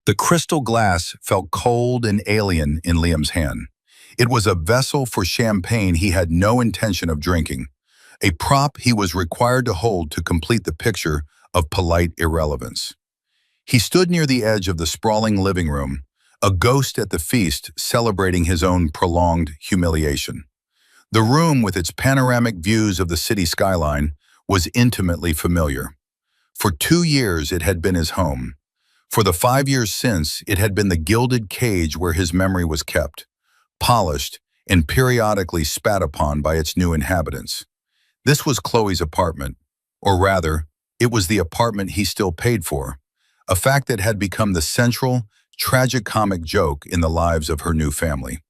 The crystal glass felt cold and alien in Liam's hand. It was a vessel for champagne he had no intention of drinking, a prop he was required to hold to complete the picture of polite irrelevance. He stood near the edge of the sprawling living room, a ghost at the feast celebrating his own prolonged humiliation. The room, with its panoramic views of the city skyline, was intimately familiar. For 2 years it had been his home. For the 5 years since, it had been the gilded cage where his memory was kept, polished and periodically spat upon by its new inhabitants. This was Chloe's apartment, or rather, it was the apartment he still paid for, a fact that had become the central, tragicomic joke in the lives of her new family.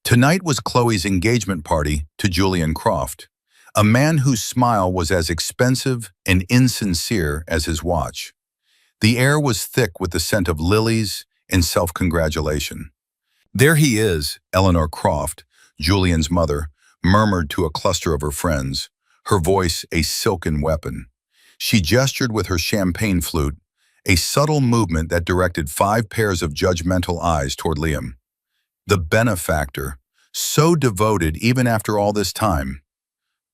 Tonight was Chloe's engagement party to Julian Croft, a man whose smile was as expensive and insincere as his watch. The air was thick with the scent of lilies and self-congratulation. "There he is," Eleanor Croft, Julian's mother, murmured to a cluster of her friends, her voice a silken weapon. She gestured with her champagne flute, a subtle movement that directed 5 pairs of judgmental eyes toward Liam. The benefactor, so devoted even after all this time.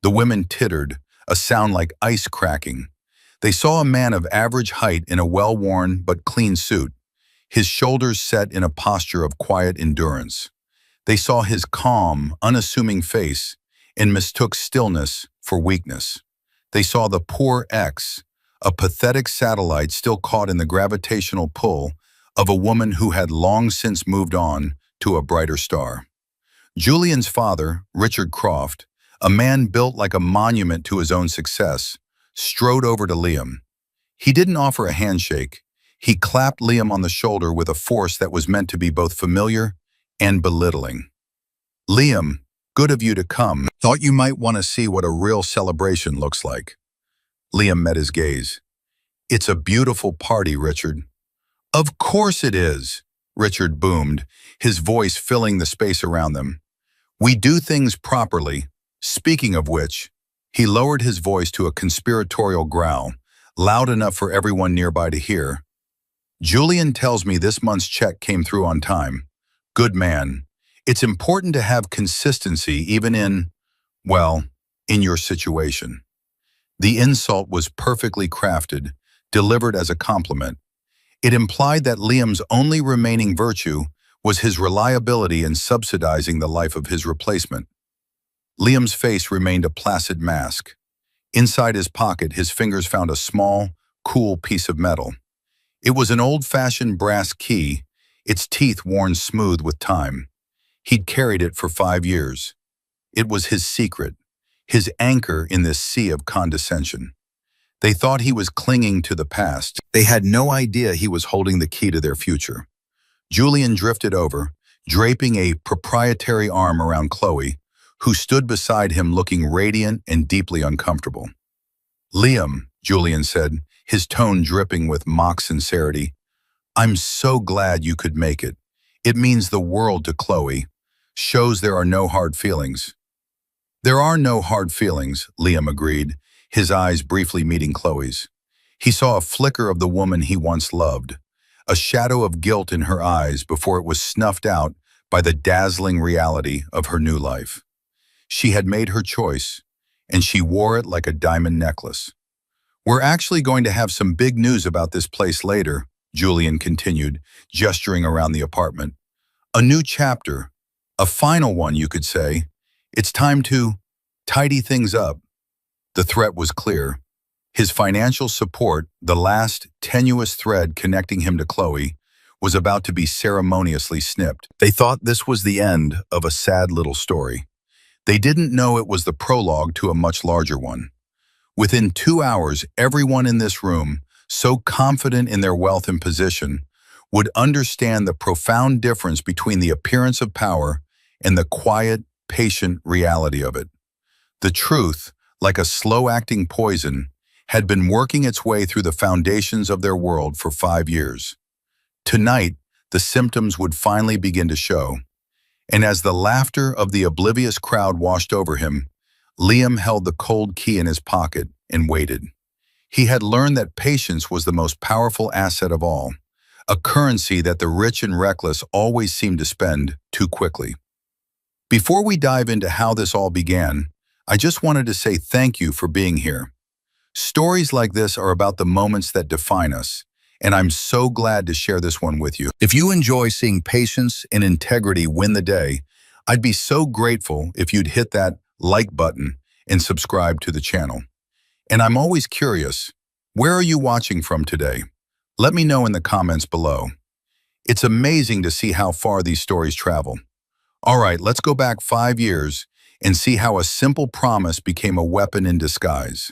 The women tittered, a sound like ice cracking. They saw a man of average height in a well-worn but clean suit, his shoulders set in a posture of quiet endurance. They saw his calm, unassuming face and mistook stillness for weakness. They saw the poor ex, a pathetic satellite still caught in the gravitational pull of a woman who had long since moved on to a brighter star. Julian's father, Richard Croft, a man built like a monument to his own success, strode over to Liam. He didn't offer a handshake. He clapped Liam on the shoulder with a force that was meant to be both familiar and belittling. "Liam, good of you to come. Thought you might want to see what a real celebration looks like." Liam met his gaze. "It's a beautiful party, Richard." "Of course it is," Richard boomed, his voice filling the space around them. "We do things properly. Speaking of which," he lowered his voice to a conspiratorial growl, loud enough for everyone nearby to hear. "Julian tells me this month's check came through on time. Good man. It's important to have consistency even in, well, in your situation." The insult was perfectly crafted, delivered as a compliment. It implied that Liam's only remaining virtue was his reliability in subsidizing the life of his replacement. Liam's face remained a placid mask. Inside his pocket, his fingers found a small, cool piece of metal. It was an old-fashioned brass key, its teeth worn smooth with time. He'd carried it for 5 years. It was his secret, his anchor in this sea of condescension. They thought he was clinging to the past. They had no idea he was holding the key to their future. Julian drifted over, draping a proprietary arm around Chloe, who stood beside him looking radiant and deeply uncomfortable. "Liam," Julian said, his tone dripping with mock sincerity, "I'm so glad you could make it. It means the world to Chloe. Shows there are no hard feelings." "There are no hard feelings," Liam agreed, his eyes briefly meeting Chloe's. He saw a flicker of the woman he once loved, a shadow of guilt in her eyes before it was snuffed out by the dazzling reality of her new life. She had made her choice, and she wore it like a diamond necklace. "We're actually going to have some big news about this place later," Julian continued, gesturing around the apartment. "A new chapter, a final one, you could say. It's time to tidy things up." The threat was clear. His financial support, the last tenuous thread connecting him to Chloe, was about to be ceremoniously snipped. They thought this was the end of a sad little story. They didn't know it was the prologue to a much larger one. Within 2 hours, everyone in this room, so confident in their wealth and position, would understand the profound difference between the appearance of power and the quiet, patient reality of it. The truth, like a slow-acting poison, had been working its way through the foundations of their world for 5 years. Tonight, the symptoms would finally begin to show. And as the laughter of the oblivious crowd washed over him, Liam held the cold key in his pocket and waited. He had learned that patience was the most powerful asset of all, a currency that the rich and reckless always seem to spend too quickly. Before we dive into how this all began, I just wanted to say thank you for being here. Stories like this are about the moments that define us, and I'm so glad to share this one with you. If you enjoy seeing patience and integrity win the day, I'd be so grateful if you'd hit that like button and subscribe to the channel. And I'm always curious, where are you watching from today? Let me know in the comments below. It's amazing to see how far these stories travel. All right, let's go back 5 years and see how a simple promise became a weapon in disguise.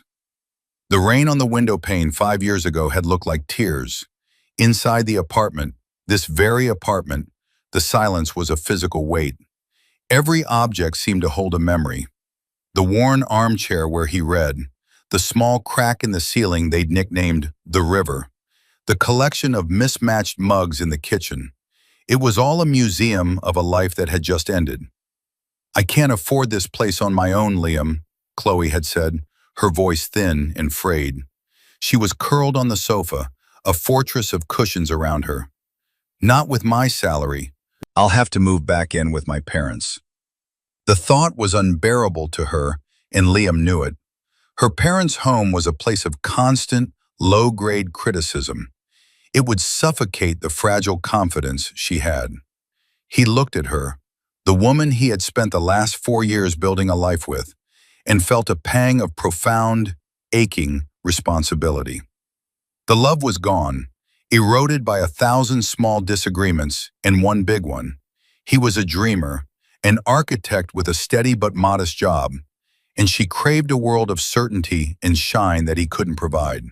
The rain on the window pane 5 years ago had looked like tears. Inside the apartment, this very apartment, the silence was a physical weight. Every object seemed to hold a memory. The worn armchair where he read, the small crack in the ceiling they'd nicknamed the river, the collection of mismatched mugs in the kitchen. It was all a museum of a life that had just ended. "I can't afford this place on my own, Liam," Chloe had said, her voice thin and frayed. She was curled on the sofa, a fortress of cushions around her. "Not with my salary. I'll have to move back in with my parents." The thought was unbearable to her, and Liam knew it. Her parents' home was a place of constant, low-grade criticism. It would suffocate the fragile confidence she had. He looked at her, the woman he had spent the last 4 years building a life with, and felt a pang of profound, aching responsibility. The love was gone, eroded by 1,000 small disagreements and one big one. He was a dreamer, an architect with a steady but modest job, and she craved a world of certainty and shine that he couldn't provide.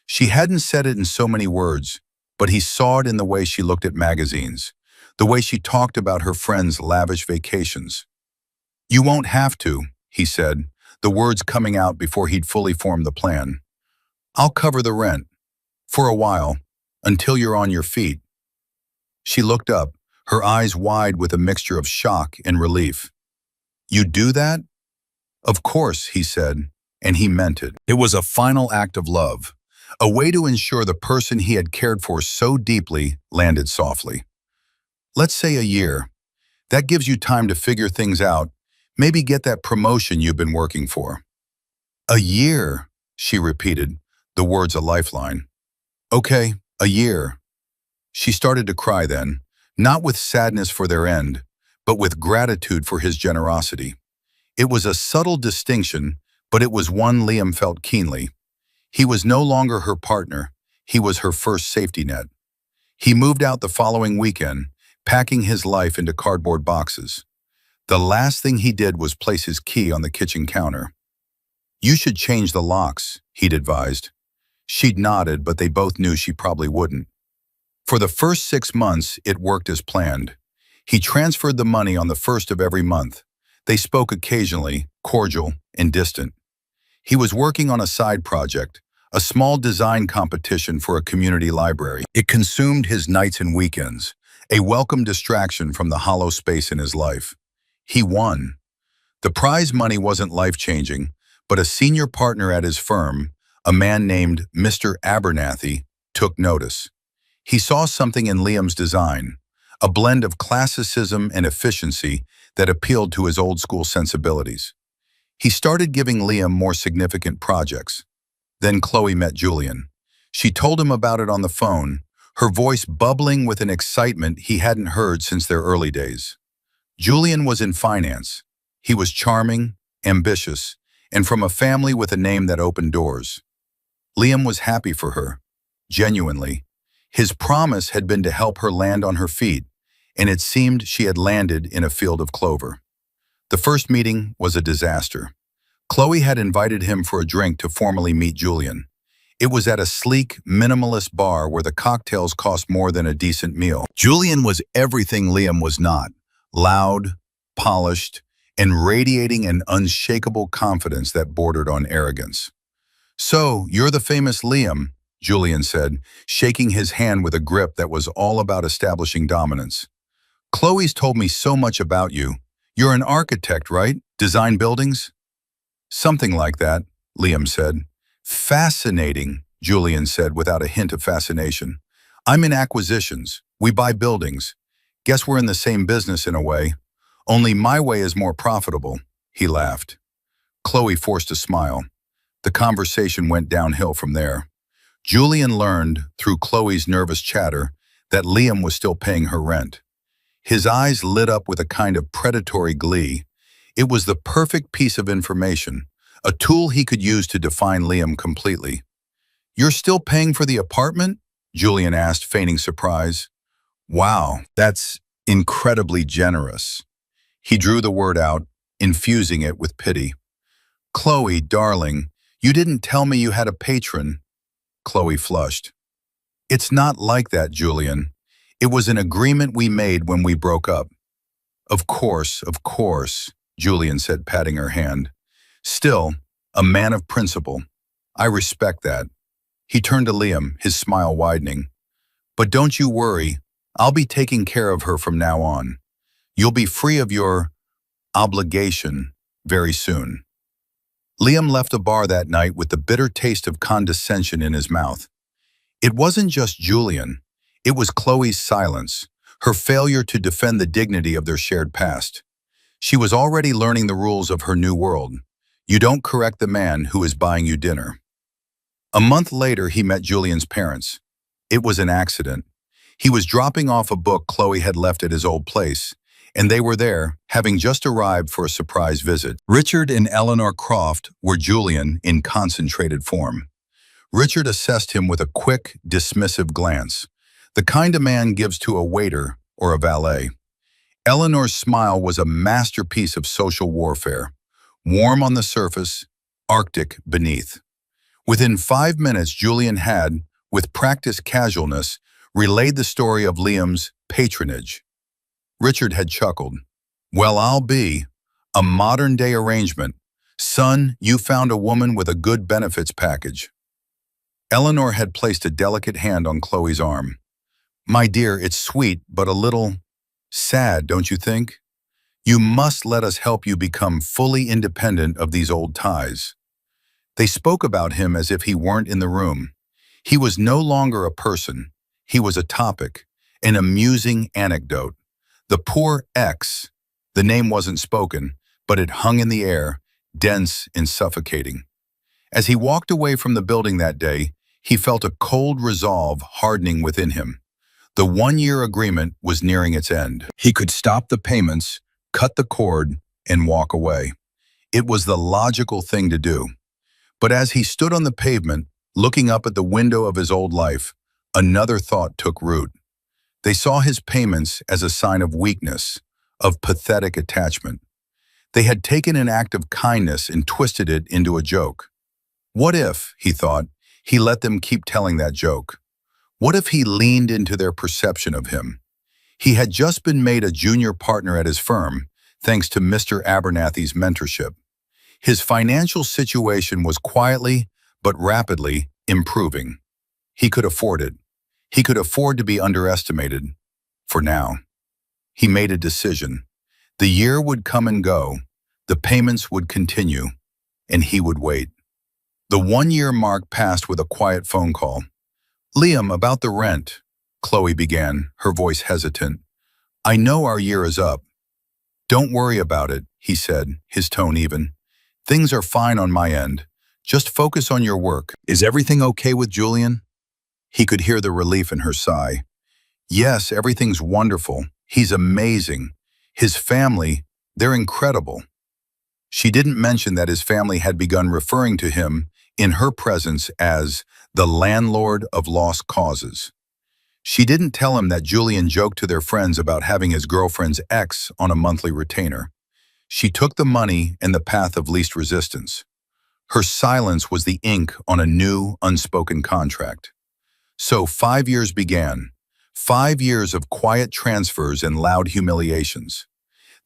She hadn't said it in so many words, but he saw it in the way she looked at magazines, the way she talked about her friends' lavish vacations. "You won't have to," he said, the words coming out before he'd fully formed the plan. "I'll cover the rent. For a while, until you're on your feet." She looked up, her eyes wide with a mixture of shock and relief. "You do that?" "Of course," he said, and he meant it. It was a final act of love, a way to ensure the person he had cared for so deeply landed softly. "Let's say a year. That gives you time to figure things out, maybe get that promotion you've been working for." "A year," she repeated, the words a lifeline. "Okay, a year." She started to cry then, not with sadness for their end, but with gratitude for his generosity. It was a subtle distinction, but it was one Liam felt keenly. He was no longer her partner, he was her first safety net. He moved out the following weekend, packing his life into cardboard boxes. The last thing he did was place his key on the kitchen counter. "You should change the locks," he'd advised. She'd nodded, but they both knew she probably wouldn't. For the first 6 months, it worked as planned. He transferred the money on the first of every month. They spoke occasionally, cordial and distant. He was working on a side project, a small design competition for a community library. It consumed his nights and weekends, a welcome distraction from the hollow space in his life. He won. The prize money wasn't life-changing, but a senior partner at his firm, a man named Mr. Abernathy, took notice. He saw something in Liam's design, a blend of classicism and efficiency that appealed to his old-school sensibilities. He started giving Liam more significant projects. Then Chloe met Julian. She told him about it on the phone, her voice bubbling with an excitement he hadn't heard since their early days. Julian was in finance. He was charming, ambitious, and from a family with a name that opened doors. Liam was happy for her, genuinely. His promise had been to help her land on her feet, and it seemed she had landed in a field of clover. The first meeting was a disaster. Chloe had invited him for a drink to formally meet Julian. It was at a sleek, minimalist bar where the cocktails cost more than a decent meal. Julian was everything Liam was not: loud, polished, and radiating an unshakable confidence that bordered on arrogance. "So, you're the famous Liam," Julian said, shaking his hand with a grip that was all about establishing dominance. "Chloe's told me so much about you. You're an architect, right? Design buildings?" "Something like that," Liam said. "Fascinating," Julian said without a hint of fascination. I'm in acquisitions. We buy buildings. Guess we're in the same business in a way. Only my way is more profitable, he laughed. Chloe forced a smile. The conversation went downhill from there. Julian learned, through Chloe's nervous chatter, that Liam was still paying her rent. His eyes lit up with a kind of predatory glee. It was the perfect piece of information, a tool he could use to define Liam completely. "You're still paying for the apartment?" Julian asked, feigning surprise. "Wow, that's incredibly generous." He drew the word out, infusing it with pity. "Chloe, darling, you didn't tell me you had a patron." Chloe flushed. "It's not like that, Julian. It was an agreement we made when we broke up." Of course," Julian said, patting her hand. "Still, a man of principle. I respect that." He turned to Liam, his smile widening. "But don't you worry, I'll be taking care of her from now on. You'll be free of your obligation very soon." Liam left the bar that night with the bitter taste of condescension in his mouth. It wasn't just Julian. It was Chloe's silence, her failure to defend the dignity of their shared past. She was already learning the rules of her new world. You don't correct the man who is buying you dinner. A month later, he met Julian's parents. It was an accident. He was dropping off a book Chloe had left at his old place, and they were there, having just arrived for a surprise visit. Richard and Eleanor Croft were Julian in concentrated form. Richard assessed him with a quick, dismissive glance, the kind a man gives to a waiter or a valet. Eleanor's smile was a masterpiece of social warfare, warm on the surface, arctic beneath. Within 5 minutes, Julian had, with practiced casualness, relayed the story of Liam's patronage. Richard had chuckled. "Well, I'll be. A modern-day arrangement. Son, you found a woman with a good benefits package." Eleanor had placed a delicate hand on Chloe's arm. "My dear, it's sweet, but a little sad, don't you think? You must let us help you become fully independent of these old ties." They spoke about him as if he weren't in the room. He was no longer a person. He was a topic, an amusing anecdote. The poor ex. The name wasn't spoken, but it hung in the air, dense and suffocating. As he walked away from the building that day, he felt a cold resolve hardening within him. The 1-year agreement was nearing its end. He could stop the payments, cut the cord, and walk away. It was the logical thing to do. But as he stood on the pavement, looking up at the window of his old life, another thought took root. They saw his payments as a sign of weakness, of pathetic attachment. They had taken an act of kindness and twisted it into a joke. What if, he thought, he let them keep telling that joke? What if he leaned into their perception of him? He had just been made a junior partner at his firm, thanks to Mr. Abernathy's mentorship. His financial situation was quietly, but rapidly, improving. He could afford it. He could afford to be underestimated. For now. He made a decision. The year would come and go. The payments would continue. And he would wait. The 1-year mark passed with a quiet phone call. "Liam, about the rent," Chloe began, her voice hesitant. "I know our year is up." "Don't worry about it," he said, his tone even. "Things are fine on my end. Just focus on your work. Is everything okay with Julian?" He could hear the relief in her sigh. "Yes, everything's wonderful. He's amazing. His family, they're incredible." She didn't mention that his family had begun referring to him, in her presence, as the landlord of lost causes. She didn't tell him that Julian joked to their friends about having his girlfriend's ex on a monthly retainer. She took the money and the path of least resistance. Her silence was the ink on a new, unspoken contract. So 5 years began. 5 years of quiet transfers and loud humiliations.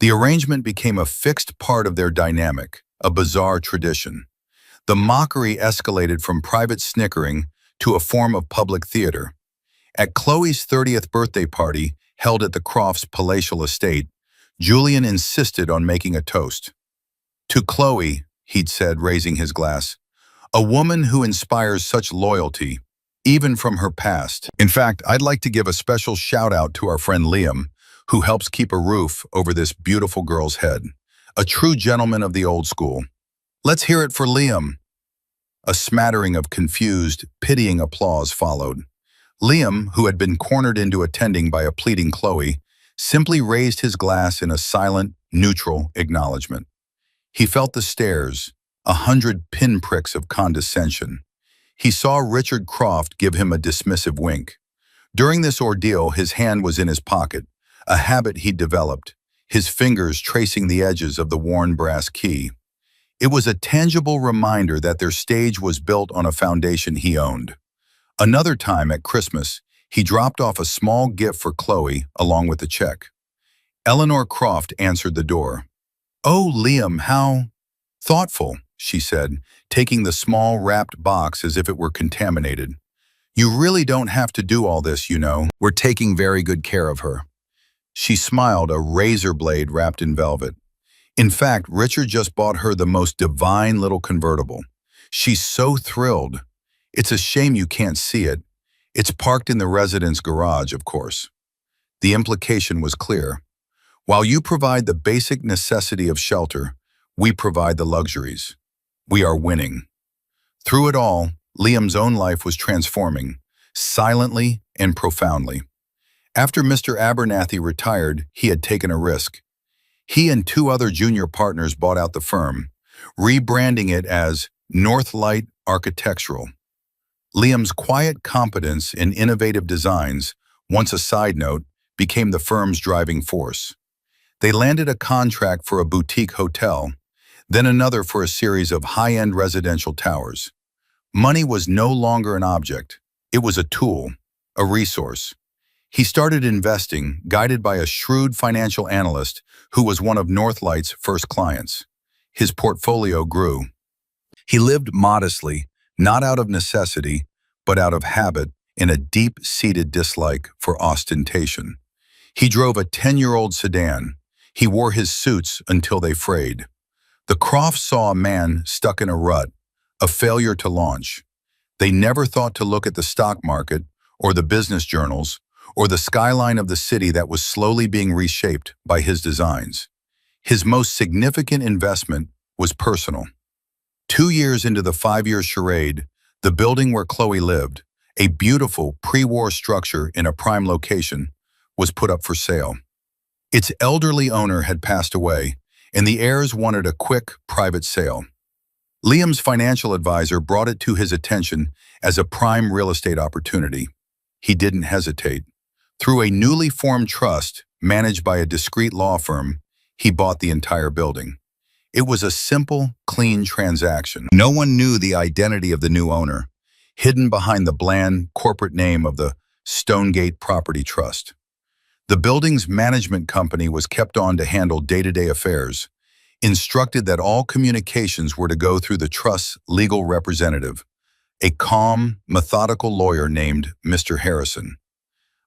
The arrangement became a fixed part of their dynamic, a bizarre tradition. The mockery escalated from private snickering to a form of public theater. At Chloe's 30th birthday party, held at the Crofts' palatial estate, Julian insisted on making a toast. "To Chloe," he'd said, raising his glass, "a woman who inspires such loyalty, even from her past. In fact, I'd like to give a special shout out to our friend Liam, who helps keep a roof over this beautiful girl's head. A true gentleman of the old school. Let's hear it for Liam. A smattering of confused, pitying applause followed. Liam, who had been cornered into attending by a pleading Chloe, simply raised his glass in a silent, neutral acknowledgement. He felt the stares, 100 pinpricks of condescension. He saw Richard Croft give him a dismissive wink. During this ordeal, his hand was in his pocket, a habit he'd developed, his fingers tracing the edges of the worn brass key. It was a tangible reminder that their stage was built on a foundation he owned. Another time at Christmas, he dropped off a small gift for Chloe along with the check. Eleanor Croft answered the door. "Oh, Liam, how thoughtful," she said, taking the small wrapped box as if it were contaminated. "You really don't have to do all this, you know. We're taking very good care of her." She smiled, a razor blade wrapped in velvet. In fact, Richard just bought her the most divine little convertible. She's so thrilled. It's a shame you can't see it. It's parked in the residence garage, of course. The implication was clear. While you provide the basic necessity of shelter, we provide the luxuries. We are winning. Through it all, Liam's own life was transforming, silently and profoundly. After Mr. Abernathy retired, he had taken a risk. He and 2 other junior partners bought out the firm, rebranding it as Northlight Architectural. Liam's quiet competence in innovative designs, once a side note, became the firm's driving force. They landed a contract for a boutique hotel, then another for a series of high-end residential towers. Money was no longer an object. It was a tool, a resource. He started investing, guided by a shrewd financial analyst who was one of Northlight's first clients. His portfolio grew. He lived modestly, not out of necessity, but out of habit, in a deep-seated dislike for ostentation. He drove a 10-year-old sedan. He wore his suits until they frayed. The Crofts saw a man stuck in a rut, a failure to launch. They never thought to look at the stock market, or the business journals, or the skyline of the city that was slowly being reshaped by his designs. His most significant investment was personal. 2 years into the 5-year charade, the building where Chloe lived, a beautiful pre-war structure in a prime location, was put up for sale. Its elderly owner had passed away, and the heirs wanted a quick, private sale. Liam's financial advisor brought it to his attention as a prime real estate opportunity. He didn't hesitate. Through a newly formed trust, managed by a discreet law firm, he bought the entire building. It was a simple, clean transaction. No one knew the identity of the new owner, hidden behind the bland corporate name of the Stonegate Property Trust. The building's management company was kept on to handle day-to-day affairs, instructed that all communications were to go through the trust's legal representative, a calm, methodical lawyer named Mr. Harrison.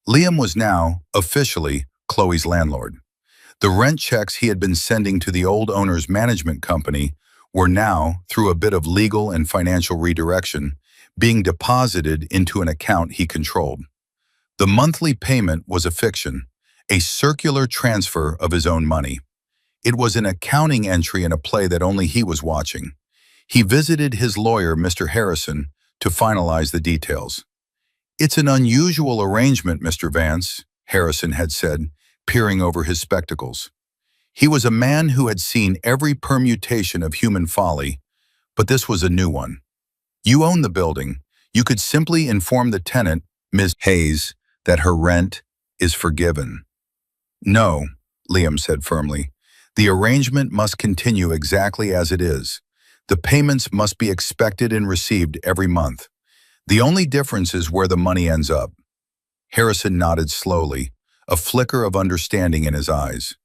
Liam was now, officially, Chloe's landlord. The rent checks he had been sending to the old owner's management company were now, through a bit of legal and financial redirection, being deposited into an account he controlled. The monthly payment was a fiction, a circular transfer of his own money. It was an accounting entry in a play that only he was watching. He visited his lawyer, Mr. Harrison, to finalize the details. "It's an unusual arrangement, Mr. Vance," Harrison had said, peering over his spectacles. He was a man who had seen every permutation of human folly, but this was a new one. "You own the building. You could simply inform the tenant, Ms. Hayes, that her rent is forgiven." "No," Liam said firmly. "The arrangement must continue exactly as it is. The payments must be expected and received every month. The only difference is where the money ends up." Harrison nodded slowly, a flicker of understanding in his eyes.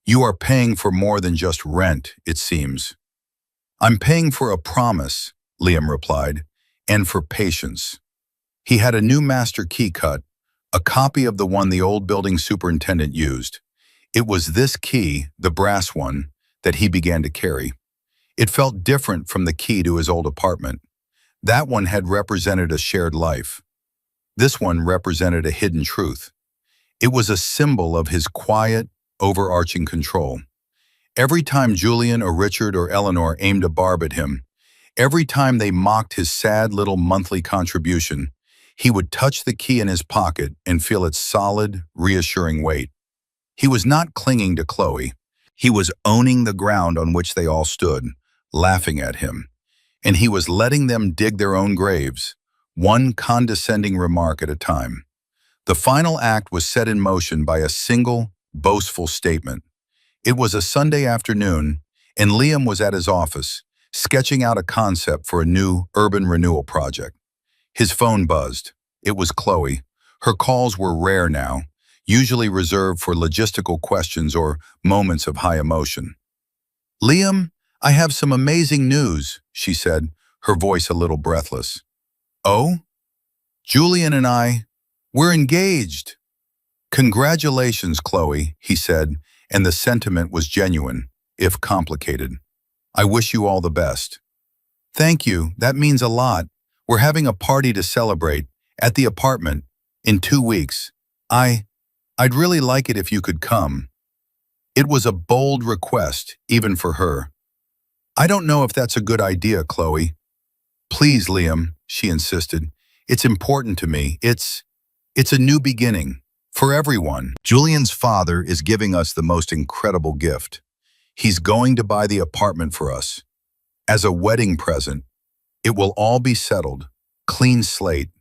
"You are paying for more than just rent, it seems." "I'm paying for a promise," Liam replied, "and for patience." He had a new master key cut, a copy of the one the old building superintendent used. It was this key, the brass one, that he began to carry. It felt different from the key to his old apartment. That one had represented a shared life. This one represented a hidden truth. It was a symbol of his quiet, overarching control. Every time Julian or Richard or Eleanor aimed a barb at him, every time they mocked his sad little monthly contribution, he would touch the key in his pocket and feel its solid, reassuring weight. He was not clinging to Chloe. He was owning the ground on which they all stood, laughing at him. And he was letting them dig their own graves, one condescending remark at a time. The final act was set in motion by a single, boastful statement. It was a Sunday afternoon, and Liam was at his office, sketching out a concept for a new urban renewal project. His phone buzzed. It was Chloe. Her calls were rare now, usually reserved for logistical questions or moments of high emotion. "Liam, I have some amazing news," she said, her voice a little breathless. "Oh? Julian and we're engaged." "Congratulations, Chloe," he said, and the sentiment was genuine, if complicated. "I wish you all the best." "Thank you, that means a lot. We're having a party to celebrate, at the apartment, in 2 weeks. I'd really like it if you could come." It was a bold request, even for her. "I don't know if that's a good idea, Chloe." "Please, Liam," she insisted. "It's important to me. It's a new beginning, for everyone. Julian's father is giving us the most incredible gift. He's going to buy the apartment for us. As a wedding present, it will all be settled, clean slate."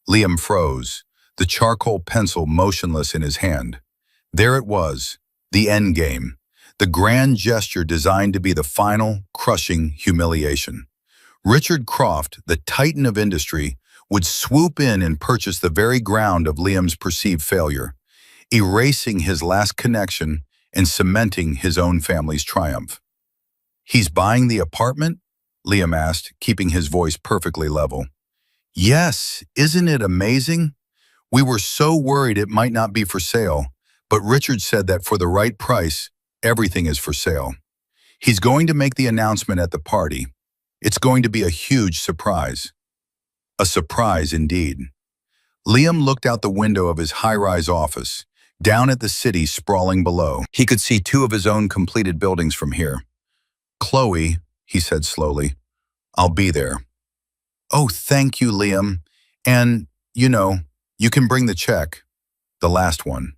Liam froze, the charcoal pencil motionless in his hand. There it was, the end game, the grand gesture designed to be the final, crushing humiliation. Richard Croft, the titan of industry, would swoop in and purchase the very ground of Liam's perceived failure, erasing his last connection and cementing his own family's triumph. "He's buying the apartment?" Liam asked, keeping his voice perfectly level. "Yes, isn't it amazing? We were so worried it might not be for sale, but Richard said that for the right price, everything is for sale. He's going to make the announcement at the party. It's going to be a huge surprise." A surprise indeed. Liam looked out the window of his high-rise office, down at the city sprawling below. He could see 2 of his own completed buildings from here. "Chloe," he said slowly, "I'll be there." "Oh, thank you, Liam. And, you can bring the check. The last one."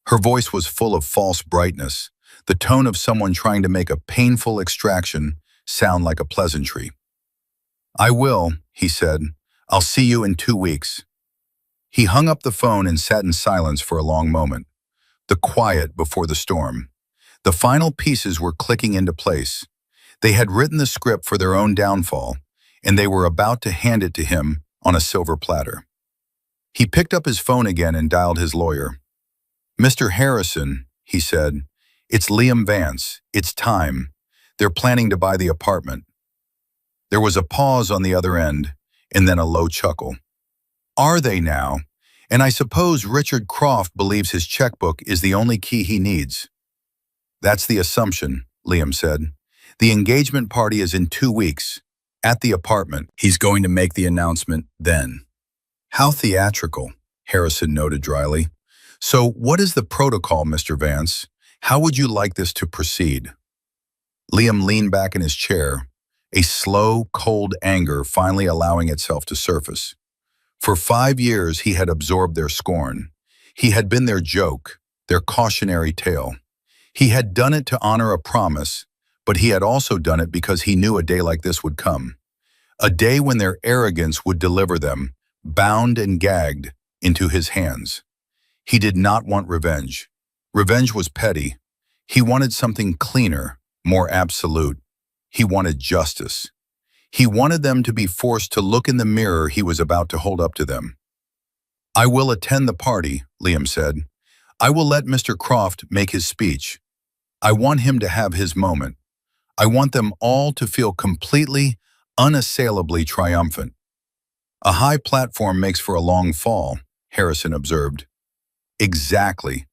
Her voice was full of false brightness, the tone of someone trying to make a painful extraction sound like a pleasantry. "I will," he said. "I'll see you in 2 weeks." He hung up the phone and sat in silence for a long moment. The quiet before the storm. The final pieces were clicking into place. They had written the script for their own downfall, and they were about to hand it to him on a silver platter. He picked up his phone again and dialed his lawyer. "Mr. Harrison," he said, "it's Liam Vance. It's time. They're planning to buy the apartment." There was a pause on the other end, and then a low chuckle. "Are they now? And I suppose Richard Croft believes his checkbook is the only key he needs." "That's the assumption," Liam said. "The engagement party is in 2 weeks, at the apartment. He's going to make the announcement then." "How theatrical," Harrison noted dryly. "So what is the protocol, Mr. Vance? How would you like this to proceed?" Liam leaned back in his chair, a slow, cold anger finally allowing itself to surface. For 5 years he had absorbed their scorn. He had been their joke, their cautionary tale. He had done it to honor a promise, but he had also done it because he knew a day like this would come. A day when their arrogance would deliver them, bound and gagged, into his hands. He did not want revenge. Revenge was petty. He wanted something cleaner, more absolute. He wanted justice. He wanted them to be forced to look in the mirror he was about to hold up to them. "I will attend the party," Liam said. "I will let Mr. Croft make his speech. I want him to have his moment. I want them all to feel completely, unassailably triumphant." "A high platform makes for a long fall," Harrison observed. "Exactly.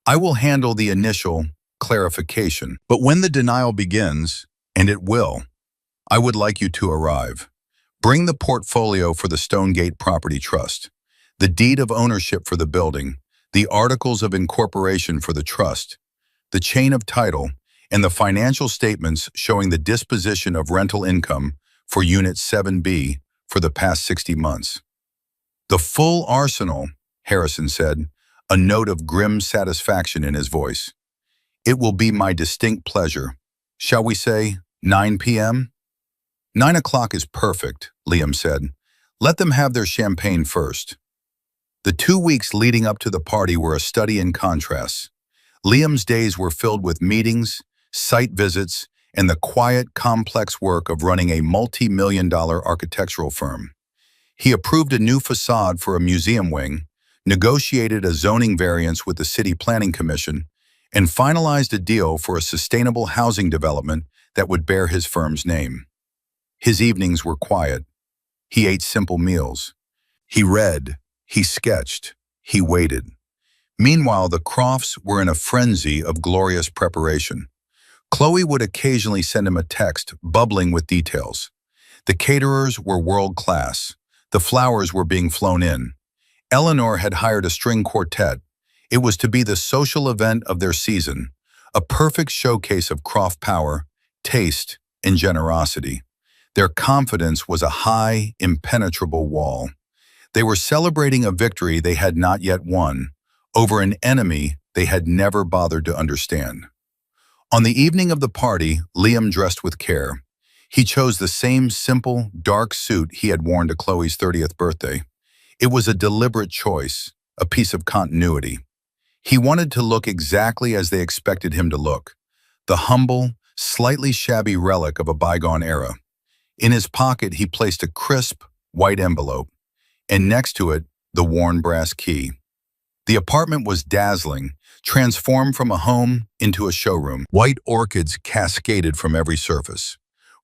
I will handle the initial clarification. But when the denial begins, and it will, I would like you to arrive. Bring the portfolio for the Stonegate Property Trust, the deed of ownership for the building, the articles of incorporation for the trust, the chain of title, and the financial statements showing the disposition of rental income for Unit 7B for the past 60 months. The full arsenal, Harrison said, a note of grim satisfaction in his voice. It will be my distinct pleasure. Shall we say 9 p.m.? 9 o'clock is perfect, Liam said. Let them have their champagne first. The 2 weeks leading up to the party were a study in contrasts. Liam's days were filled with meetings, site visits, and the quiet, complex work of running a multi-million-dollar architectural firm. He approved a new facade for a museum wing, negotiated a zoning variance with the City Planning Commission, and finalized a deal for a sustainable housing development that would bear his firm's name. His evenings were quiet. He ate simple meals. He read, he sketched, he waited. Meanwhile, the Crofts were in a frenzy of glorious preparation. Chloe would occasionally send him a text bubbling with details. The caterers were world-class. The flowers were being flown in. Eleanor had hired a string quartet. It was to be the social event of their season, a perfect showcase of Croft power, taste, and generosity. Their confidence was a high, impenetrable wall. They were celebrating a victory they had not yet won, over an enemy they had never bothered to understand. On the evening of the party, Liam dressed with care. He chose the same simple, dark suit he had worn to Chloe's 30th birthday. It was a deliberate choice, a piece of continuity. He wanted to look exactly as they expected him to look, the humble, slightly shabby relic of a bygone era. In his pocket, he placed a crisp, white envelope, and next to it, the worn brass key. The apartment was dazzling, transformed from a home into a showroom. White orchids cascaded from every surface.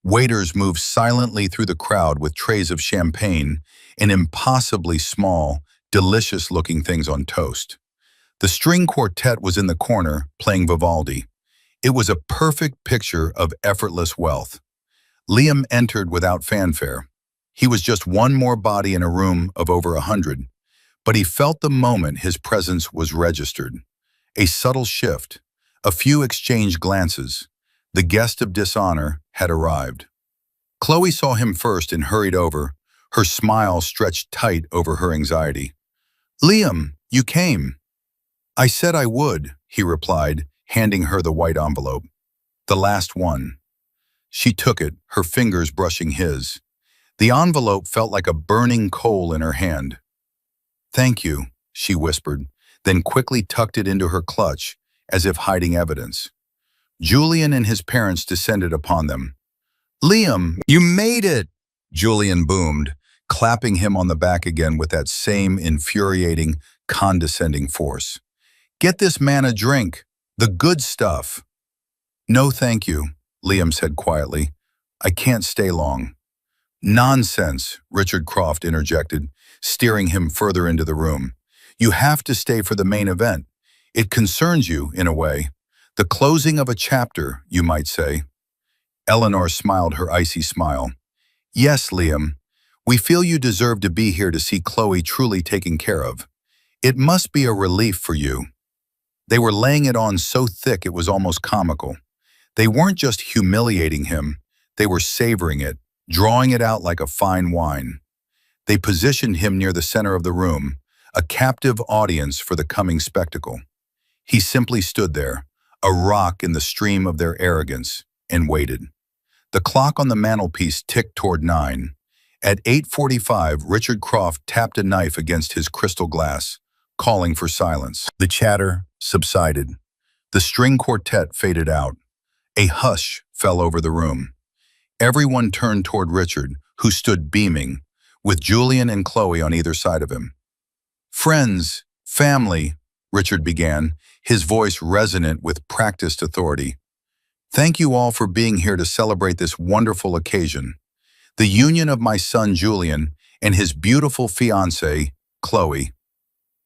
Waiters moved silently through the crowd with trays of champagne and impossibly small, delicious-looking things on toast. The string quartet was in the corner, playing Vivaldi. It was a perfect picture of effortless wealth. Liam entered without fanfare. He was just one more body in a room of over 100, but he felt the moment his presence was registered. A subtle shift, a few exchanged glances. The guest of dishonor had arrived. Chloe saw him first and hurried over, her smile stretched tight over her anxiety. "Liam, you came." "I said I would," he replied, handing her the white envelope. "The last one." She took it, her fingers brushing his. The envelope felt like a burning coal in her hand. "Thank you," she whispered, then quickly tucked it into her clutch, as if hiding evidence. Julian and his parents descended upon them. "Liam, you made it!" Julian boomed, clapping him on the back again with that same infuriating, condescending force. "Get this man a drink, the good stuff." "No, thank you," Liam said quietly. "I can't stay long." "Nonsense," Richard Croft interjected, steering him further into the room. "You have to stay for the main event. It concerns you, in a way. The closing of a chapter, you might say." Eleanor smiled her icy smile. "Yes, Liam. We feel you deserve to be here to see Chloe truly taken care of. It must be a relief for you." They were laying it on so thick it was almost comical. They weren't just humiliating him, they were savoring it, drawing it out like a fine wine. They positioned him near the center of the room, a captive audience for the coming spectacle. He simply stood there, a rock in the stream of their arrogance, and waited. The clock on the mantelpiece ticked toward 9. At 8:45, Richard Croft tapped a knife against his crystal glass, calling for silence. The chatter subsided. The string quartet faded out. A hush fell over the room. Everyone turned toward Richard, who stood beaming, with Julian and Chloe on either side of him. "Friends, family," Richard began, his voice resonant with practiced authority. "Thank you all for being here to celebrate this wonderful occasion. The union of my son Julian and his beautiful fiancée, Chloe."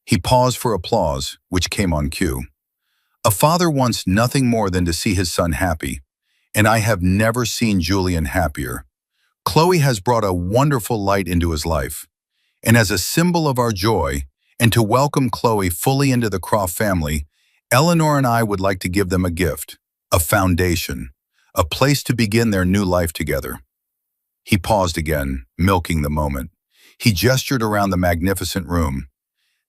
He paused for applause, which came on cue. "A father wants nothing more than to see his son happy, and I have never seen Julian happier." Chloe has brought a wonderful light into his life. And as a symbol of our joy, and to welcome Chloe fully into the Croft family, Eleanor and I would like to give them a gift, a foundation, a place to begin their new life together." He paused again, milking the moment. He gestured around the magnificent room.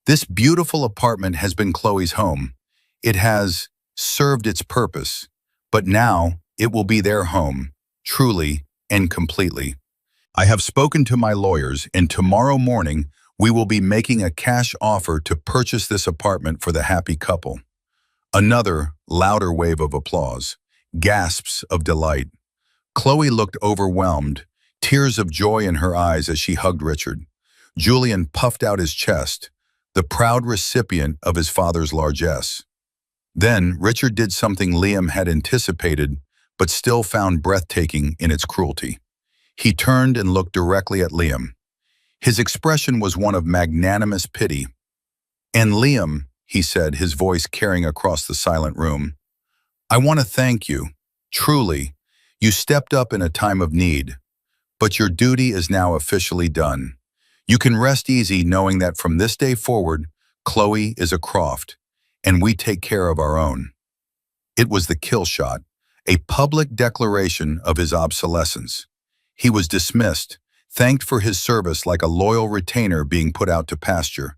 "This beautiful apartment has been Chloe's home. It has served its purpose, but now it will be their home, truly and completely. I have spoken to my lawyers, and tomorrow morning we will be making a cash offer to purchase this apartment for the happy couple." Another, louder wave of applause, gasps of delight. Chloe looked overwhelmed, tears of joy in her eyes as she hugged Richard. Julian puffed out his chest, the proud recipient of his father's largesse. Then Richard did something Liam had anticipated, but still found breathtaking in its cruelty. He turned and looked directly at Liam. His expression was one of magnanimous pity. "And Liam," he said, his voice carrying across the silent room, "I want to thank you. Truly, you stepped up in a time of need. But your duty is now officially done. You can rest easy knowing that from this day forward, Chloe is a Croft, and we take care of our own." It was the kill shot, a public declaration of his obsolescence. He was dismissed, thanked for his service like a loyal retainer being put out to pasture.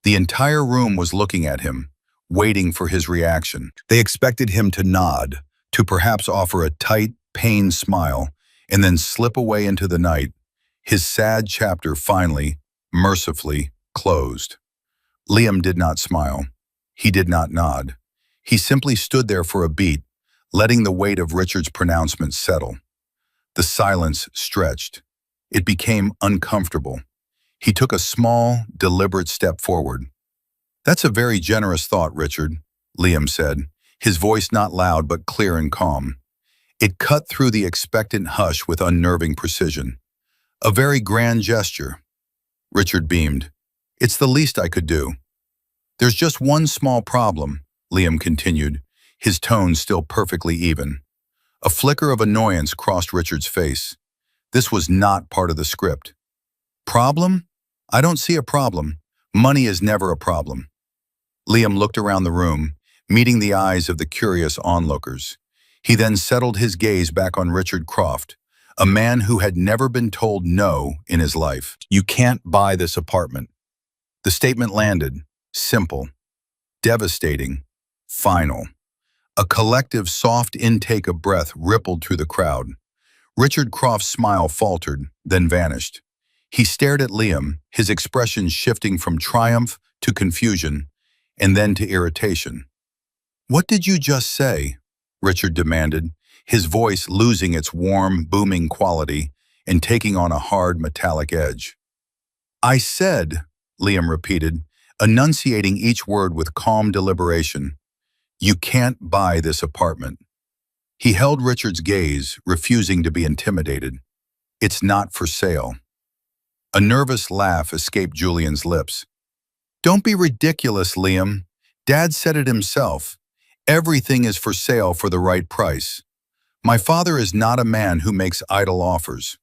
The entire room was looking at him, waiting for his reaction. They expected him to nod, to perhaps offer a tight, pained smile, and then slip away into the night, his sad chapter finally, mercifully, closed. Liam did not smile. He did not nod. He simply stood there for a beat, letting the weight of Richard's pronouncement settle. The silence stretched. It became uncomfortable. He took a small, deliberate step forward. "That's a very generous thought, Richard," Liam said, his voice not loud but clear and calm. It cut through the expectant hush with unnerving precision. "A very grand gesture." Richard beamed. "It's the least I could do." "There's just one small problem," Liam continued, his tone still perfectly even. A flicker of annoyance crossed Richard's face. This was not part of the script. "Problem? I don't see a problem. Money is never a problem." Liam looked around the room, meeting the eyes of the curious onlookers. He then settled his gaze back on Richard Croft, a man who had never been told no in his life. "You can't buy this apartment." The statement landed, simple, devastating, final. A collective soft intake of breath rippled through the crowd. Richard Croft's smile faltered, then vanished. He stared at Liam, his expression shifting from triumph to confusion, and then to irritation. "What did you just say?" Richard demanded, his voice losing its warm, booming quality and taking on a hard, metallic edge. "I said," Liam repeated, enunciating each word with calm deliberation, "you can't buy this apartment." He held Richard's gaze, refusing to be intimidated. "It's not for sale." A nervous laugh escaped Julian's lips. "Don't be ridiculous, Liam. Dad said it himself. Everything is for sale for the right price. My father is not a man who makes idle offers."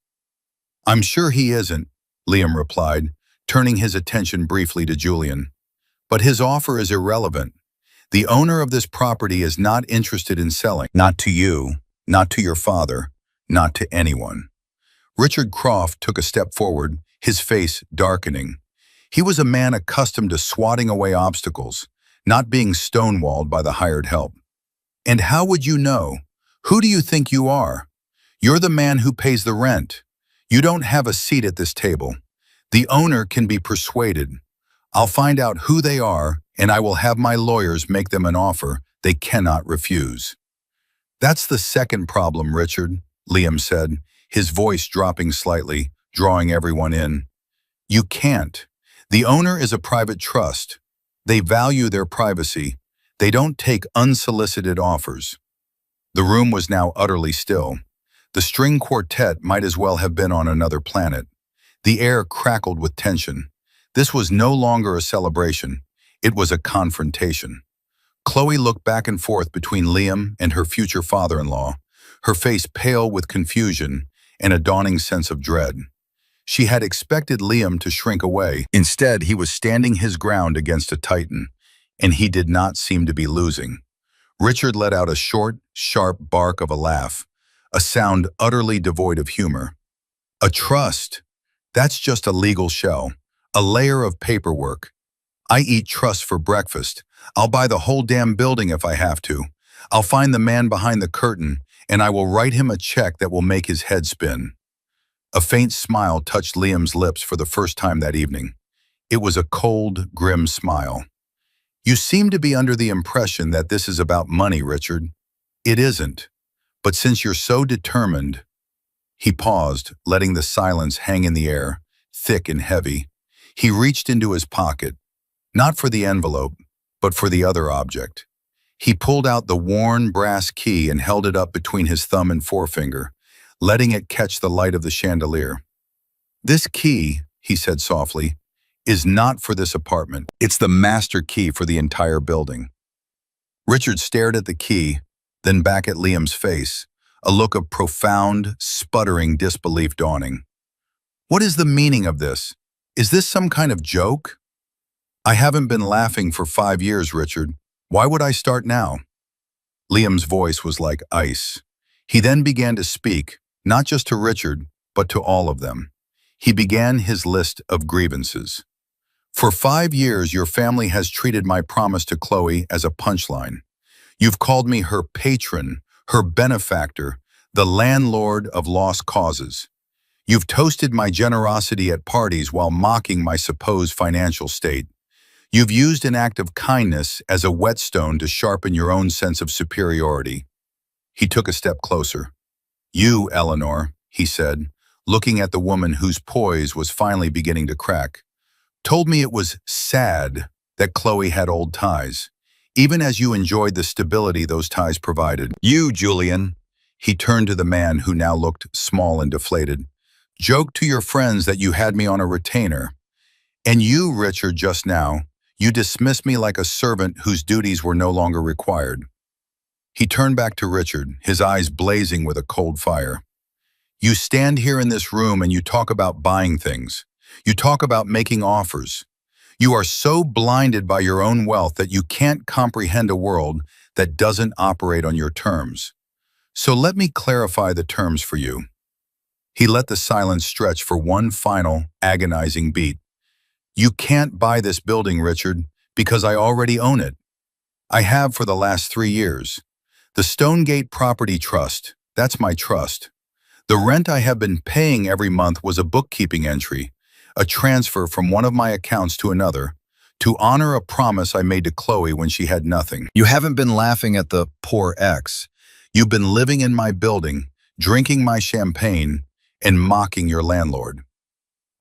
"I'm sure he isn't," Liam replied, turning his attention briefly to Julian. "But his offer is irrelevant. The owner of this property is not interested in selling. Not to you, not to your father, not to anyone." Richard Croft took a step forward, his face darkening. He was a man accustomed to swatting away obstacles, not being stonewalled by the hired help. "And how would you know? Who do you think you are? You're the man who pays the rent. You don't have a seat at this table. The owner can be persuaded. I'll find out who they are, and I will have my lawyers make them an offer they cannot refuse." "That's the second problem, Richard," Liam said, his voice dropping slightly, drawing everyone in. "You can't. The owner is a private trust. They value their privacy. They don't take unsolicited offers." The room was now utterly still. The string quartet might as well have been on another planet. The air crackled with tension. This was no longer a celebration. It was a confrontation. Chloe looked back and forth between Liam and her future father-in-law, her face pale with confusion and a dawning sense of dread. She had expected Liam to shrink away. Instead, he was standing his ground against a titan, and he did not seem to be losing. Richard let out a short, sharp bark of a laugh, a sound utterly devoid of humor. A trust? That's just a legal shell, a layer of paperwork. I eat trusts for breakfast. I'll buy the whole damn building if I have to. I'll find the man behind the curtain, and I will write him a check that will make his head spin. A faint smile touched Liam's lips for the first time that evening. It was a cold, grim smile. You seem to be under the impression that this is about money, Richard. It isn't. But since you're so determined— He paused, letting the silence hang in the air, thick and heavy. He reached into his pocket, not for the envelope, but for the other object. He pulled out the worn brass key and held it up between his thumb and forefinger, letting it catch the light of the chandelier. This key, he said softly, is not for this apartment. It's the master key for the entire building. Richard stared at the key, then back at Liam's face, a look of profound, sputtering disbelief dawning. What is the meaning of this? Is this some kind of joke? I haven't been laughing for 5 years, Richard. Why would I start now? Liam's voice was like ice. He then began to speak, not just to Richard, but to all of them. He began his list of grievances. For 5 years, your family has treated my promise to Chloe as a punchline. You've called me her patron, her benefactor, the landlord of lost causes. You've toasted my generosity at parties while mocking my supposed financial state. You've used an act of kindness as a whetstone to sharpen your own sense of superiority. He took a step closer. You, Eleanor, he said, looking at the woman whose poise was finally beginning to crack, told me it was sad that Chloe had old ties, even as you enjoyed the stability those ties provided. You, Julian, he turned to the man who now looked small and deflated, joked to your friends that you had me on a retainer. And you, Richard, just now, you dismissed me like a servant whose duties were no longer required. He turned back to Richard, his eyes blazing with a cold fire. You stand here in this room and you talk about buying things. You talk about making offers. You are so blinded by your own wealth that you can't comprehend a world that doesn't operate on your terms. So let me clarify the terms for you. He let the silence stretch for one final, agonizing beat. You can't buy this building, Richard, because I already own it. I have for the last 3 years. The Stonegate Property Trust, that's my trust. The rent I have been paying every month was a bookkeeping entry, a transfer from one of my accounts to another, to honor a promise I made to Chloe when she had nothing. You haven't been laughing at the poor ex. You've been living in my building, drinking my champagne, and mocking your landlord.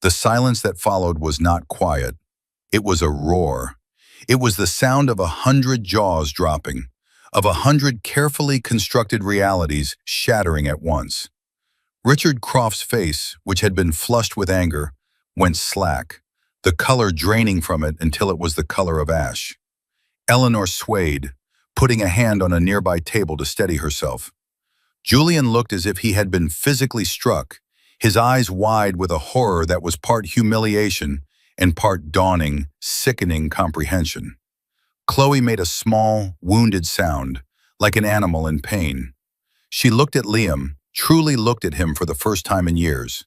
The silence that followed was not quiet. It was a roar. It was the sound of 100 jaws dropping, of 100 carefully constructed realities shattering at once. Richard Croft's face, which had been flushed with anger, went slack, the color draining from it until it was the color of ash. Eleanor swayed, putting a hand on a nearby table to steady herself. Julian looked as if he had been physically struck, his eyes wide with a horror that was part humiliation and part dawning, sickening comprehension. Chloe made a small, wounded sound, like an animal in pain. She looked at Liam, truly looked at him for the first time in years.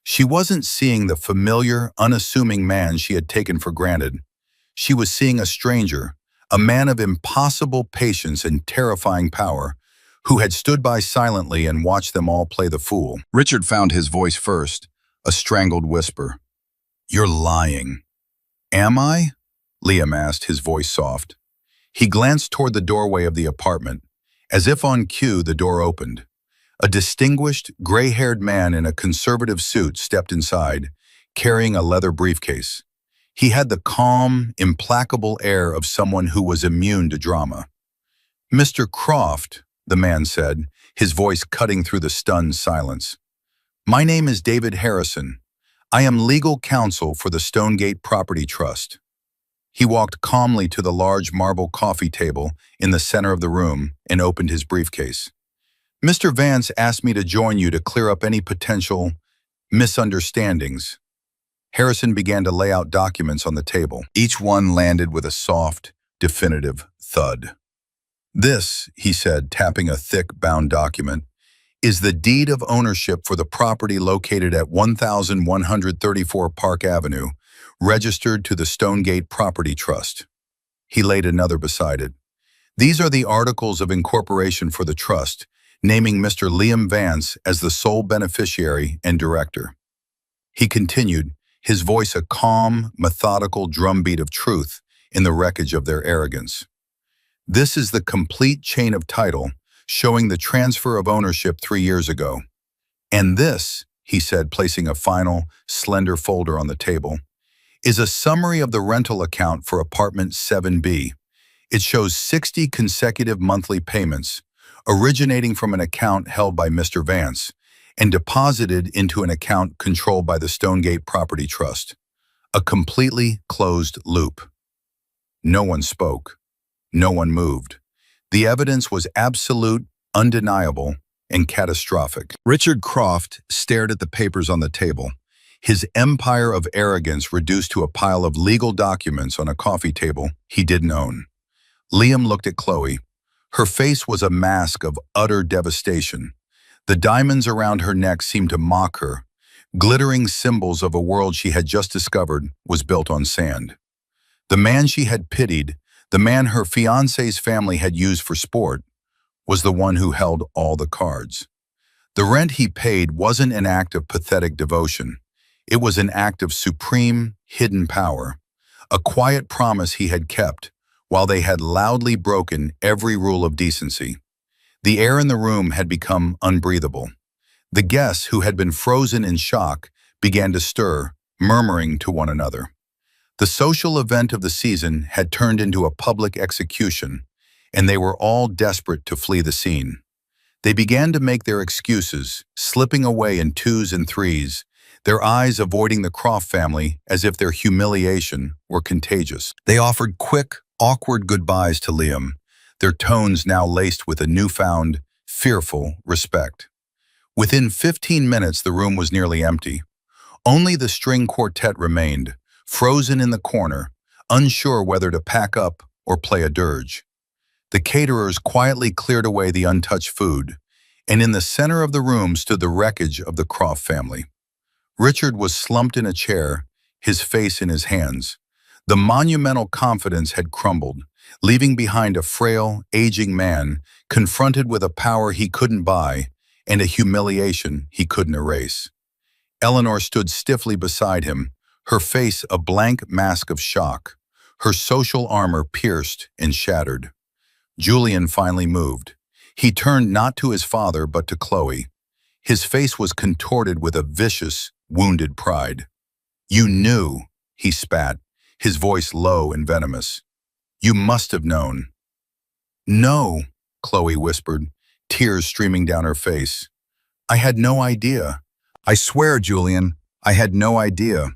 She wasn't seeing the familiar, unassuming man she had taken for granted. She was seeing a stranger, a man of impossible patience and terrifying power, who had stood by silently and watched them all play the fool. Richard found his voice first, a strangled whisper. You're lying. Am I? Liam asked, his voice soft. He glanced toward the doorway of the apartment. As if on cue, the door opened. A distinguished, gray-haired man in a conservative suit stepped inside, carrying a leather briefcase. He had the calm, implacable air of someone who was immune to drama. Mr. Croft, the man said, his voice cutting through the stunned silence. My name is David Harrison. I am legal counsel for the Stonegate Property Trust. He walked calmly to the large marble coffee table in the center of the room and opened his briefcase. Mr. Vance asked me to join you to clear up any potential misunderstandings. Harrison began to lay out documents on the table. Each one landed with a soft, definitive thud. This, he said, tapping a thick, bound document, is the deed of ownership for the property located at 1134 Park Avenue, registered to the Stonegate Property Trust. He laid another beside it. These are the articles of incorporation for the trust, naming Mr. Liam Vance as the sole beneficiary and director. He continued, his voice a calm, methodical drumbeat of truth in the wreckage of their arrogance. This is the complete chain of title, showing the transfer of ownership 3 years ago. And this, he said, placing a final, slender folder on the table, is a summary of the rental account for apartment 7B. It shows 60 consecutive monthly payments, originating from an account held by Mr. Vance and deposited into an account controlled by the Stonegate Property Trust. A completely closed loop. No one spoke. No one moved. The evidence was absolute, undeniable, and catastrophic. Richard Croft stared at the papers on the table, his empire of arrogance reduced to a pile of legal documents on a coffee table he didn't own. Liam looked at Chloe. Her face was a mask of utter devastation. The diamonds around her neck seemed to mock her. Glittering symbols of a world she had just discovered was built on sand. The man she had pitied, the man her fiancé's family had used for sport, was the one who held all the cards. The rent he paid wasn't an act of pathetic devotion. It was an act of supreme, hidden power, a quiet promise he had kept, while they had loudly broken every rule of decency. The air in the room had become unbreathable. The guests, who had been frozen in shock, began to stir, murmuring to one another. The social event of the season had turned into a public execution, and they were all desperate to flee the scene. They began to make their excuses, slipping away in 2s and 3s, their eyes avoiding the Croft family as if their humiliation were contagious. They offered quick, awkward goodbyes to Liam, their tones now laced with a newfound, fearful respect. Within 15 minutes, the room was nearly empty. Only the string quartet remained, frozen in the corner, unsure whether to pack up or play a dirge. The caterers quietly cleared away the untouched food, and in the center of the room stood the wreckage of the Croft family. Richard was slumped in a chair, his face in his hands. The monumental confidence had crumbled, leaving behind a frail, aging man confronted with a power he couldn't buy and a humiliation he couldn't erase. Eleanor stood stiffly beside him, her face a blank mask of shock, her social armor pierced and shattered. Julian finally moved. He turned not to his father but to Chloe. His face was contorted with a vicious, wounded pride. "You knew," he spat, his voice low and venomous. "You must have known." "No," Chloe whispered, tears streaming down her face. "I had no idea. I swear, Julian, I had no idea."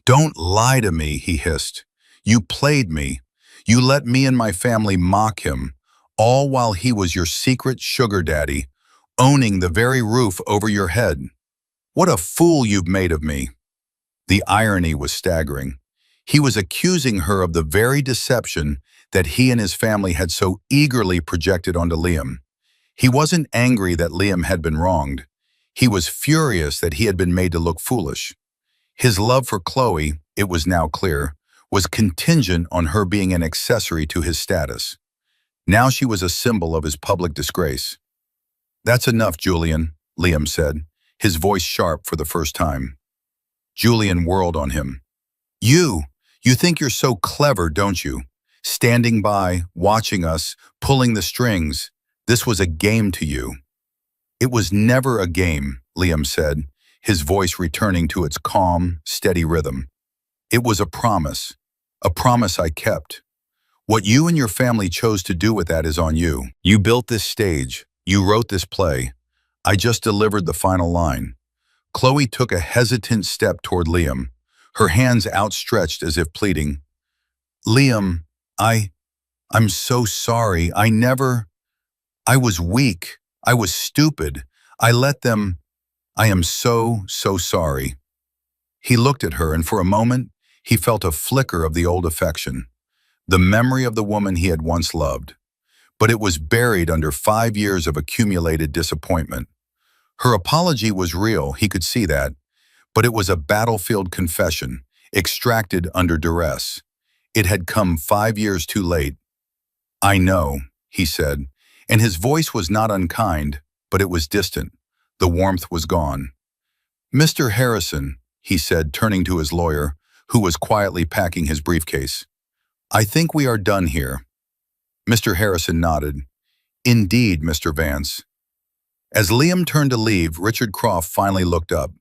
"Don't lie to me," he hissed. "You played me. You let me and my family mock him, all while he was your secret sugar daddy, owning the very roof over your head. What a fool you've made of me." The irony was staggering. He was accusing her of the very deception that he and his family had so eagerly projected onto Liam. He wasn't angry that Liam had been wronged. He was furious that he had been made to look foolish. His love for Chloe, it was now clear, was contingent on her being an accessory to his status. Now she was a symbol of his public disgrace. "That's enough, Julian," Liam said, his voice sharp for the first time. Julian whirled on him. You think you're so clever, don't you? Standing by, watching us, pulling the strings. This was a game to you." "It was never a game," Liam said, his voice returning to its calm, steady rhythm. "It was a promise I kept. What you and your family chose to do with that is on you. You built this stage, you wrote this play. I just delivered the final line." Chloe took a hesitant step toward Liam, her hands outstretched as if pleading. "Liam, I'm so sorry. I was weak. I was stupid. I let them. I am so, so sorry." He looked at her, and for a moment, he felt a flicker of the old affection, the memory of the woman he had once loved. But it was buried under 5 years of accumulated disappointment. Her apology was real, he could see that, but it was a battlefield confession, extracted under duress. It had come 5 years too late. "I know," he said, and his voice was not unkind, but it was distant. The warmth was gone. "Mr. Harrison," he said, turning to his lawyer, who was quietly packing his briefcase, "I think we are done here." Mr. Harrison nodded. "Indeed, Mr. Vance." As Liam turned to leave, Richard Croft finally looked up.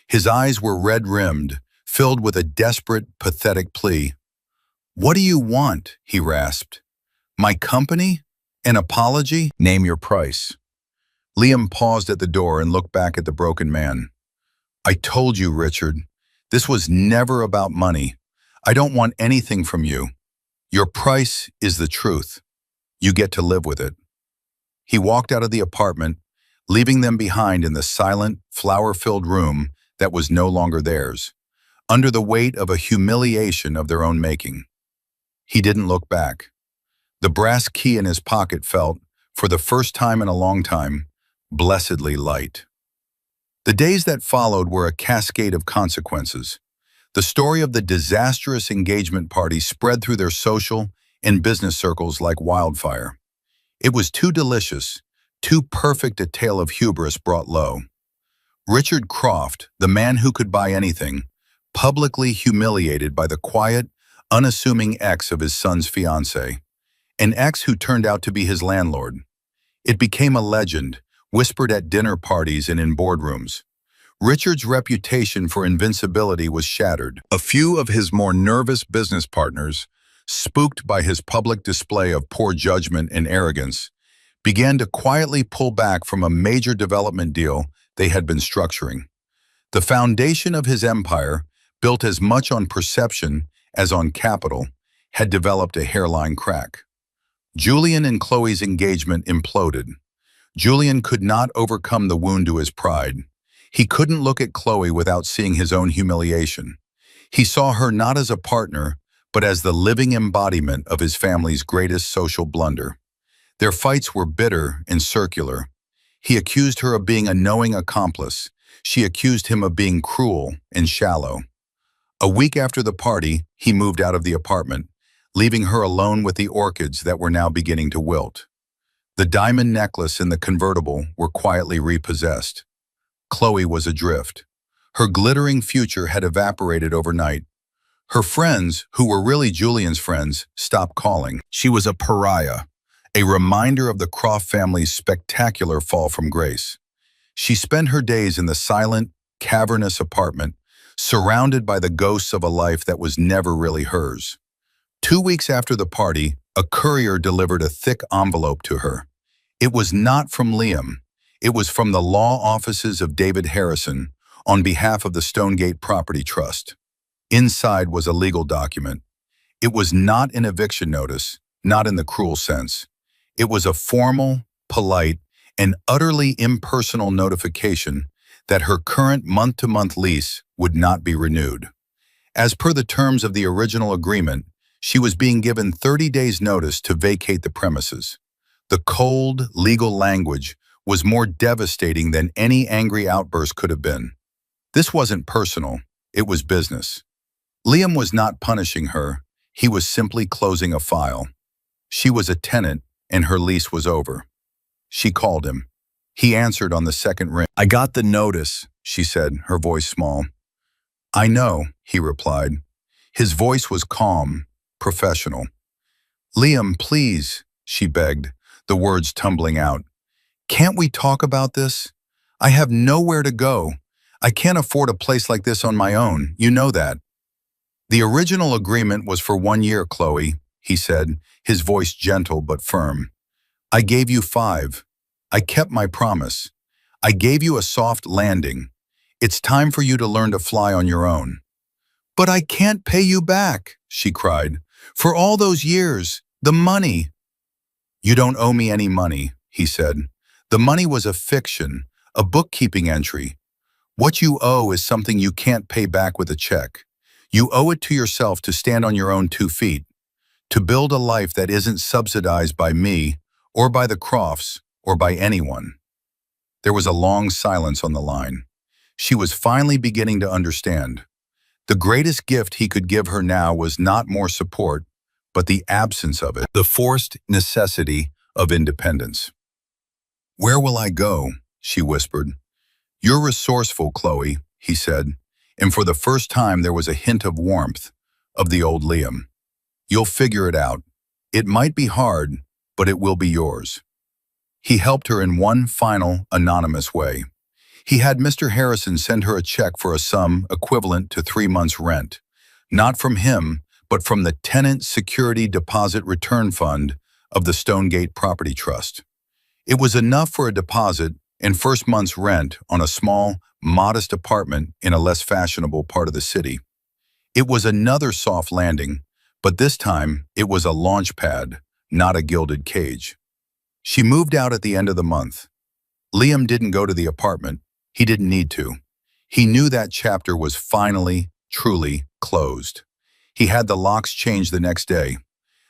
His eyes were red-rimmed, filled with a desperate, pathetic plea. "What do you want?" he rasped. "My company? An apology? Name your price." Liam paused at the door and looked back at the broken man. "I told you, Richard, this was never about money. I don't want anything from you. Your price is the truth. You get to live with it." He walked out of the apartment, leaving them behind in the silent, flower-filled room that was no longer theirs, under the weight of a humiliation of their own making. He didn't look back. The brass key in his pocket felt, for the first time in a long time, blessedly light. The days that followed were a cascade of consequences. The story of the disastrous engagement party spread through their social and business circles like wildfire. It was too delicious, too perfect a tale of hubris brought low. Richard Croft, the man who could buy anything, publicly humiliated by the quiet, unassuming ex of his son's fiancée, an ex who turned out to be his landlord. It became a legend, whispered at dinner parties and in boardrooms. Richard's reputation for invincibility was shattered. A few of his more nervous business partners, spooked by his public display of poor judgment and arrogance, began to quietly pull back from a major development deal they had been structuring. The foundation of his empire, built as much on perception as on capital, had developed a hairline crack. Julian and Chloe's engagement imploded. Julian could not overcome the wound to his pride. He couldn't look at Chloe without seeing his own humiliation. He saw her not as a partner, but as the living embodiment of his family's greatest social blunder. Their fights were bitter and circular. He accused her of being a knowing accomplice. She accused him of being cruel and shallow. A week after the party, he moved out of the apartment, leaving her alone with the orchids that were now beginning to wilt. The diamond necklace and the convertible were quietly repossessed. Chloe was adrift. Her glittering future had evaporated overnight. Her friends, who were really Julian's friends, stopped calling. She was a pariah, a reminder of the Croft family's spectacular fall from grace. She spent her days in the silent, cavernous apartment, surrounded by the ghosts of a life that was never really hers. 2 weeks after the party, a courier delivered a thick envelope to her. It was not from Liam. It was from the law offices of David Harrison on behalf of the Stonegate Property Trust. Inside was a legal document. It was not an eviction notice, not in the cruel sense. It was a formal, polite, and utterly impersonal notification that her current month-to-month lease would not be renewed. As per the terms of the original agreement, she was being given 30 days' notice to vacate the premises. The cold, legal language was more devastating than any angry outburst could have been. This wasn't personal, it was business. Liam was not punishing her, he was simply closing a file. She was a tenant, and her lease was over. She called him. He answered on the second ring. "I got the notice," she said, her voice small. "I know," he replied. His voice was calm, professional. "Liam, please," she begged, the words tumbling out. "Can't we talk about this? I have nowhere to go. I can't afford a place like this on my own, you know that." "The original agreement was for 1 year, Chloe," he said, his voice gentle but firm. "I gave you 5. I kept my promise. I gave you a soft landing. It's time for you to learn to fly on your own." "But I can't pay you back," she cried. "For all those years, the money." "You don't owe me any money," he said. The money was a fiction, a bookkeeping entry. What you owe is something you can't pay back with a check. You owe it to yourself to stand on your own 2 feet, to build a life that isn't subsidized by me, or by the Crofts, or by anyone. There was a long silence on the line. She was finally beginning to understand. The greatest gift he could give her now was not more support, but the absence of it, the forced necessity of independence. "Where will I go?" she whispered. "You're resourceful, Chloe," he said, and for the first time there was a hint of warmth, of the old Liam. "You'll figure it out. It might be hard, but it will be yours." He helped her in one final, anonymous way. He had Mr. Harrison send her a check for a sum equivalent to 3 months' rent, not from him, but from the Tenant Security Deposit Return Fund of the Stonegate Property Trust. It was enough for a deposit and first month's rent on a small, modest apartment in a less fashionable part of the city. It was another soft landing, but this time it was a launch pad, not a gilded cage. She moved out at the end of the month. Liam didn't go to the apartment. He didn't need to. He knew that chapter was finally, truly closed. He had the locks changed the next day.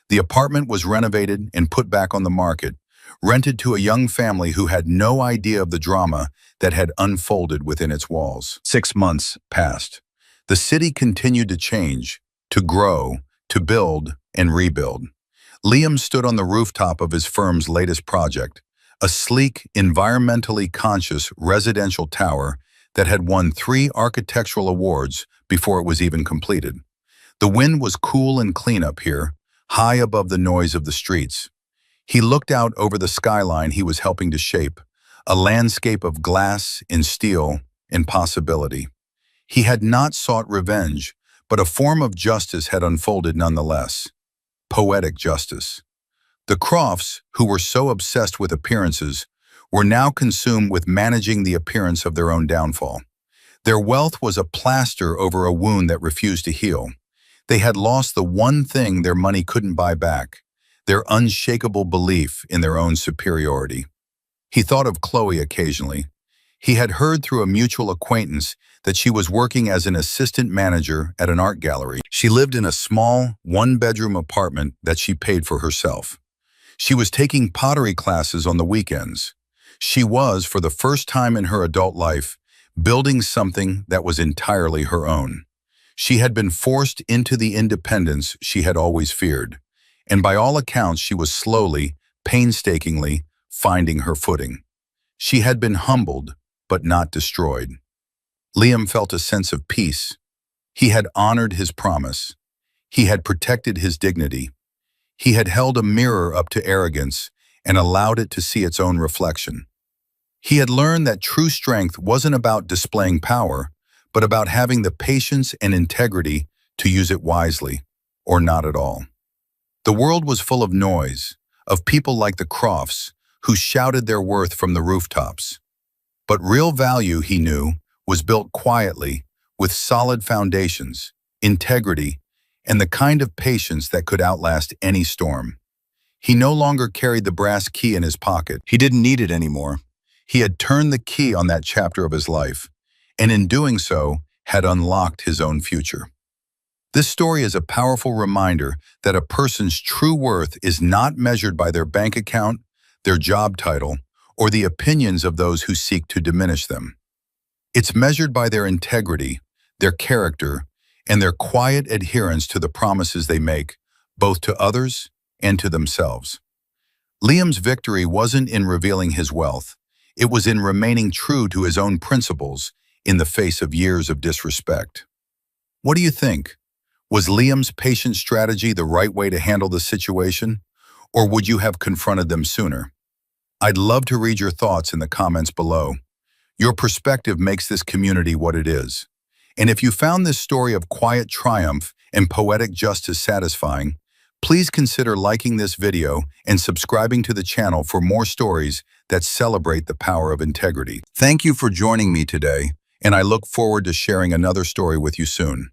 The apartment was renovated and put back on the market, rented to a young family who had no idea of the drama that had unfolded within its walls. 6 months passed. The city continued to change, to grow, to build and rebuild. Liam stood on the rooftop of his firm's latest project, a sleek, environmentally conscious residential tower that had won 3 architectural awards before it was even completed. The wind was cool and clean up here, high above the noise of the streets. He looked out over the skyline he was helping to shape, a landscape of glass and steel and possibility. He had not sought revenge, but a form of justice had unfolded nonetheless. Poetic justice. The Crofts, who were so obsessed with appearances, were now consumed with managing the appearance of their own downfall. Their wealth was a plaster over a wound that refused to heal. They had lost the one thing their money couldn't buy back, their unshakable belief in their own superiority. He thought of Chloe occasionally. He had heard through a mutual acquaintance that she was working as an assistant manager at an art gallery. She lived in a small, one-bedroom apartment that she paid for herself. She was taking pottery classes on the weekends. She was, for the first time in her adult life, building something that was entirely her own. She had been forced into the independence she had always feared, and by all accounts she was slowly, painstakingly, finding her footing. She had been humbled, but not destroyed. Liam felt a sense of peace. He had honored his promise. He had protected his dignity. He had held a mirror up to arrogance and allowed it to see its own reflection. He had learned that true strength wasn't about displaying power, but about having the patience and integrity to use it wisely, or not at all. The world was full of noise, of people like the Crofts, who shouted their worth from the rooftops. But real value, he knew, was built quietly, with solid foundations, integrity, and the kind of patience that could outlast any storm. He no longer carried the brass key in his pocket. He didn't need it anymore. He had turned the key on that chapter of his life, and in doing so, had unlocked his own future. This story is a powerful reminder that a person's true worth is not measured by their bank account, their job title, or the opinions of those who seek to diminish them. It's measured by their integrity, their character, and their quiet adherence to the promises they make, both to others and to themselves. Liam's victory wasn't in revealing his wealth. It was in remaining true to his own principles in the face of years of disrespect. What do you think? Was Liam's patient strategy the right way to handle the situation, or would you have confronted them sooner? I'd love to read your thoughts in the comments below. Your perspective makes this community what it is. And if you found this story of quiet triumph and poetic justice satisfying, please consider liking this video and subscribing to the channel for more stories that celebrate the power of integrity. Thank you for joining me today, and I look forward to sharing another story with you soon.